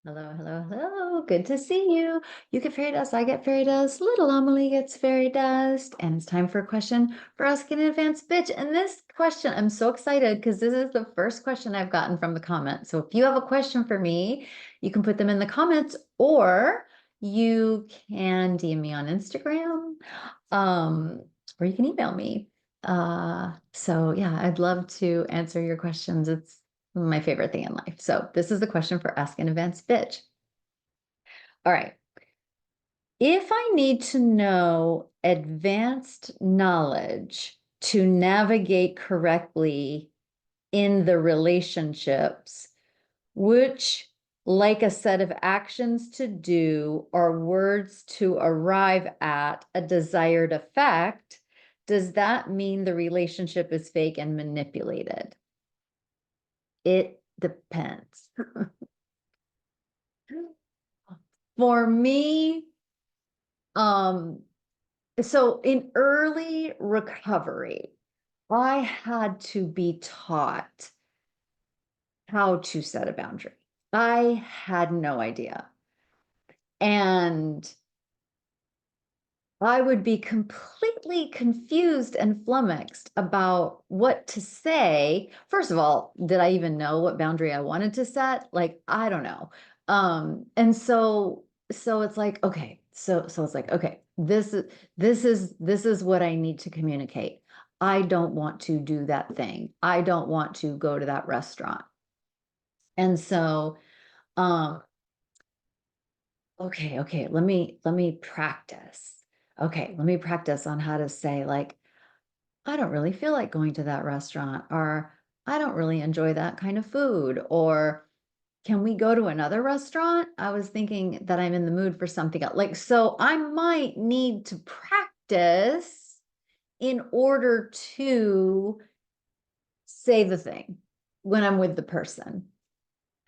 Hello, hello, hello. Good to see you. You get fairy dust, I get fairy dust, little Amelie gets fairy dust. And it's time for a question for Ask in Advance, bitch. And this question, I'm so excited because this is the first question I've gotten from the comments. So if you have a question for me, you can put them in the comments or you can DM me on Instagram, um, or you can email me. So yeah, I'd love to answer your questions. It's my favorite thing in life. So this is the question for Ask an Advanced Bitch. All right. If I need to know advanced knowledge to navigate correctly in the relationships, which like a set of actions to do or words to arrive at a desired effect, does that mean the relationship is fake and manipulated? It depends. For me, um, so in early recovery, I had to be taught how to set a boundary. I had no idea. And I would be completely confused and flummoxed about what to say. First of all, did I even know what boundary I wanted to set? Like, I don't know. And so it's like, okay, so it's like, okay, this is what I need to communicate. I don't want to do that thing. I don't want to go to that restaurant. And so, um, okay, let me practice. Okay, let me practice on how to say like, I don't really feel like going to that restaurant, or I don't really enjoy that kind of food, or can we go to another restaurant? I was thinking that I'm in the mood for something else. Like, so I might need to practice in order to say the thing when I'm with the person.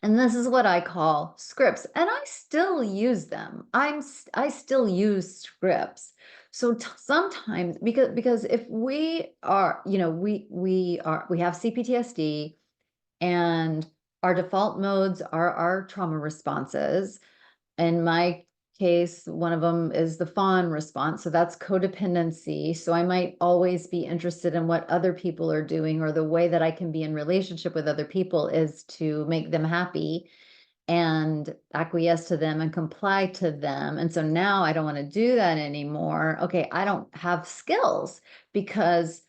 And this is what I call scripts. And I still use them. I still use scripts. So sometimes because if we are, we have C-PTSD and our default modes are our trauma responses. In my case, one of them is the fawn response. So that's codependency. So I might always be interested in what other people are doing, or the way that I can be in relationship with other people is to make them happy and acquiesce to them and comply to them. And so now I don't want to do that anymore. Okay, I don't have skills because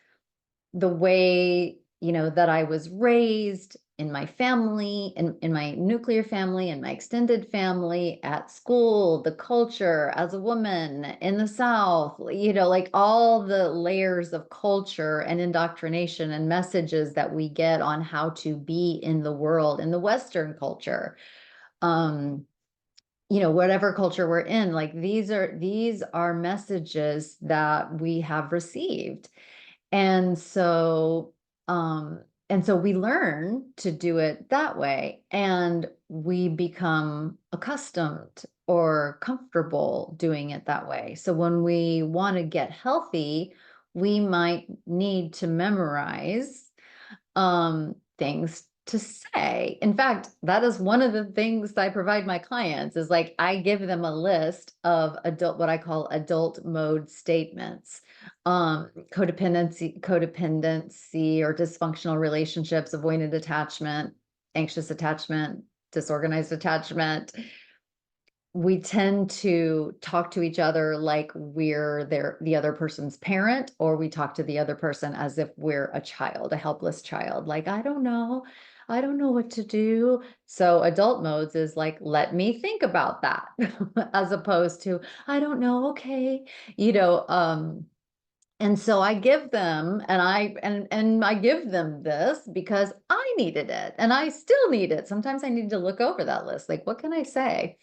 the way, that I was raised in my family, in my nuclear family, in my extended family, at school, the culture as a woman in the South, like all the layers of culture and indoctrination and messages that we get on how to be in the world, in the Western culture. Um, whatever culture we're in, like these are messages that we have received. And so, we learn to do it that way, and we become accustomed or comfortable doing it that way. So when we want to get healthy, we might need to memorize things to say. In fact, that is one of the things I provide my clients, is like I give them a list of what I call adult mode statements. Codependency or dysfunctional relationships, avoidant attachment, anxious attachment, disorganized attachment. We tend to talk to each other like we're the other person's parent, or we talk to the other person as if we're a child, a helpless child. Like, I don't know what to do. So adult modes is like, let me think about that, as opposed to, I don't know, okay. And so I give them, and I give them this because I needed it and I still need it. Sometimes I need to look over that list. Like, what can I say?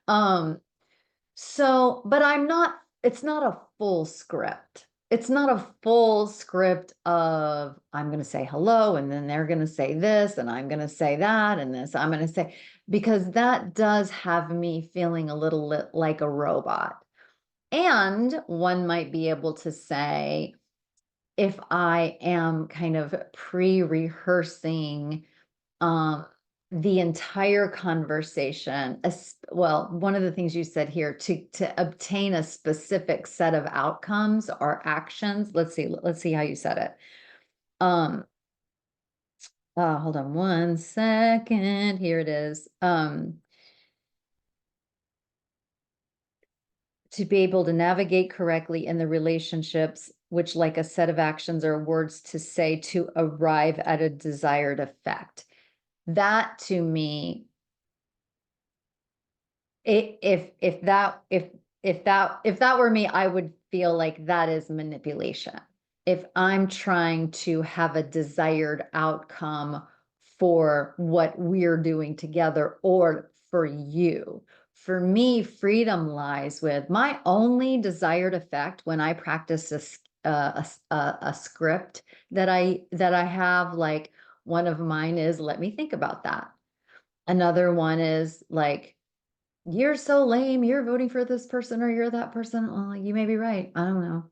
Um, but it's not a full script. It's not a full script of I'm going to say hello and then they're going to say this and I'm going to say that and this I'm going to say, because that does have me feeling a little like a robot. And one might be able to say, if I am kind of pre-rehearsing, um, the entire conversation, well, one of the things you said here, to obtain a specific set of outcomes or actions. Let's see how you said it. Hold on 1 second. Here it is. To be able to navigate correctly in the relationships, which like a set of actions or words to say to arrive at a desired effect. That to me, if that were me, I would feel like that is manipulation. If I'm trying to have a desired outcome for what we're doing together or for you. For me, freedom lies with my only desired effect when I practice a script that I have. Like, one of mine is, let me think about that. Another one is like, you're so lame, you're voting for this person or you're that person. Well, you may be right. I don't know.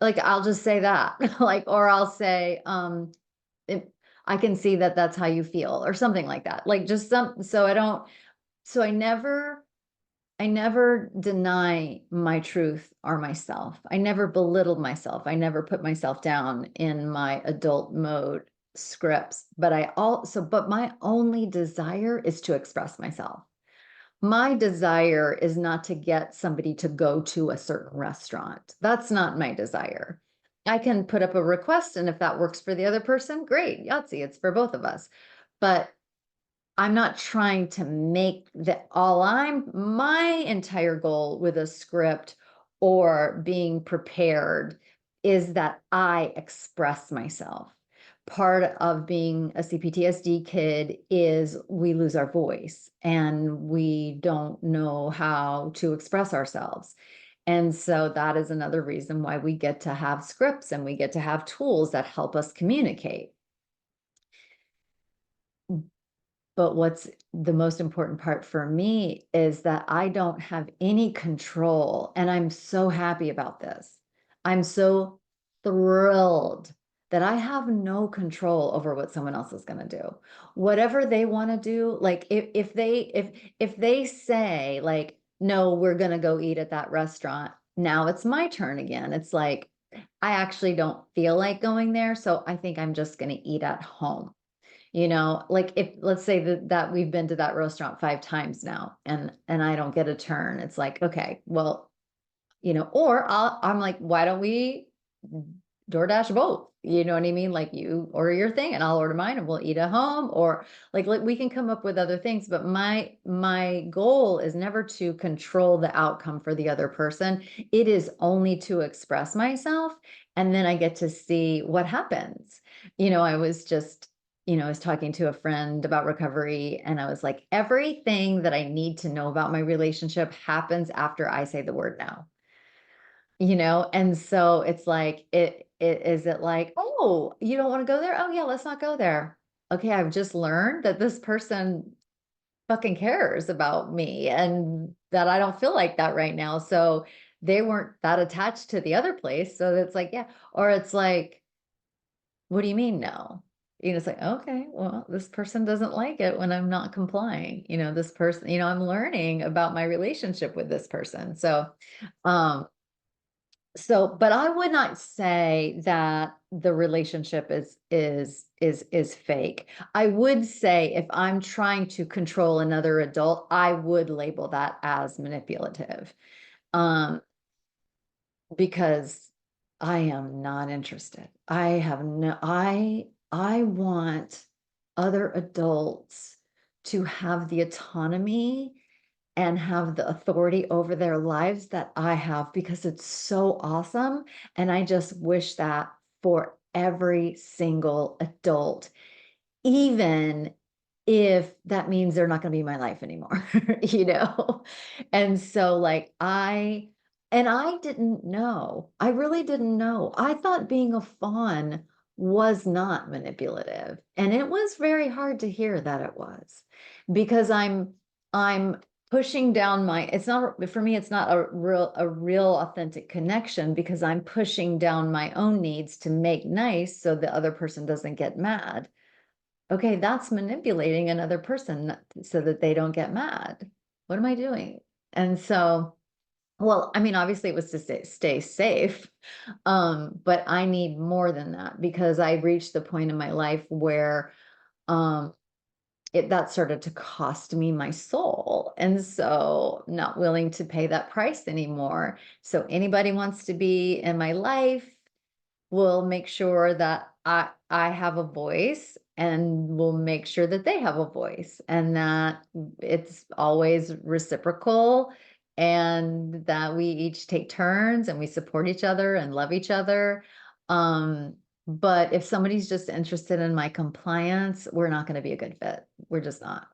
Like, I'll just say that. Like, or I'll say, if I can see that that's how you feel or something like that. Like, just so I never deny my truth or myself. I never belittled myself. I never put myself down in my adult mode scripts, but my only desire is to express myself. My desire is not to get somebody to go to a certain restaurant. That's not my desire. I can put up a request, and if that works for the other person, great, Yahtzee, it's for both of us. But I'm not trying to make that my entire goal with a script or being prepared is that I express myself. Part of being a C-PTSD kid is we lose our voice and we don't know how to express ourselves. And so that is another reason why we get to have scripts and we get to have tools that help us communicate. But what's the most important part for me is that I don't have any control. And I'm so happy about this. I'm so thrilled that I have no control over what someone else is going to do. Whatever they want to do, like if they say like, no, we're going to go eat at that restaurant. Now it's my turn again. It's like, I actually don't feel like going there. So I think I'm just going to eat at home. Like, if let's say that we've been to that restaurant 5 times now and I don't get a turn, it's like, okay, well, or I'm like, why don't we DoorDash both? You know what I mean? Like, you order your thing and I'll order mine and we'll eat at home, or like we can come up with other things. But my goal is never to control the outcome for the other person. It is only to express myself, and then I get to see what happens. I was talking to a friend about recovery, and I was like, everything that I need to know about my relationship happens after I say the word now. And so it's like, is it like, oh, you don't want to go there? Oh yeah, let's not go there. Okay, I've just learned that this person fucking cares about me and that I don't feel like that right now. So they weren't that attached to the other place. So it's like, yeah. Or it's like, what do you mean no? It's like, okay, well, this person doesn't like it when I'm not complying. This person, I'm learning about my relationship with this person. Um, but I would not say that the relationship is fake. I would say if I'm trying to control another adult, I would label that as manipulative. Because I am not interested. I want other adults to have the autonomy and have the authority over their lives that I have, because it's so awesome. And I just wish that for every single adult, even if that means they're not going to be in my life anymore, you know? And so like I didn't know, I really didn't know. I thought being a fawn was not manipulative. And it was very hard to hear that it was, because I'm pushing down it's not, for me, it's not a real authentic connection, because I'm pushing down my own needs to make nice so the other person doesn't get mad. okay, that's manipulating another person so that they don't get mad. What am I doing? And so, well, I mean, obviously it was to stay safe. But I need more than that because I reached the point in my life where um that started to cost me my soul. And so not willing to pay that price anymore. So anybody wants to be in my life, will make sure that I have a voice and will make sure that they have a voice and that it's always reciprocal and that we each take turns and we support each other and love each other. But if somebody's just interested in my compliance, we're not going to be a good fit. We're just not.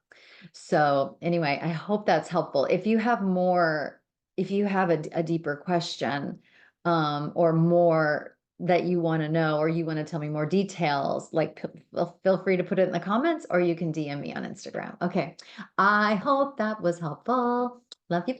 So anyway, I hope that's helpful. If you have more, if you have a deeper question, or more that you want to know, or you want to tell me more details, like feel free to put it in the comments, or you can DM me on Instagram. Okay. I hope that was helpful. Love you.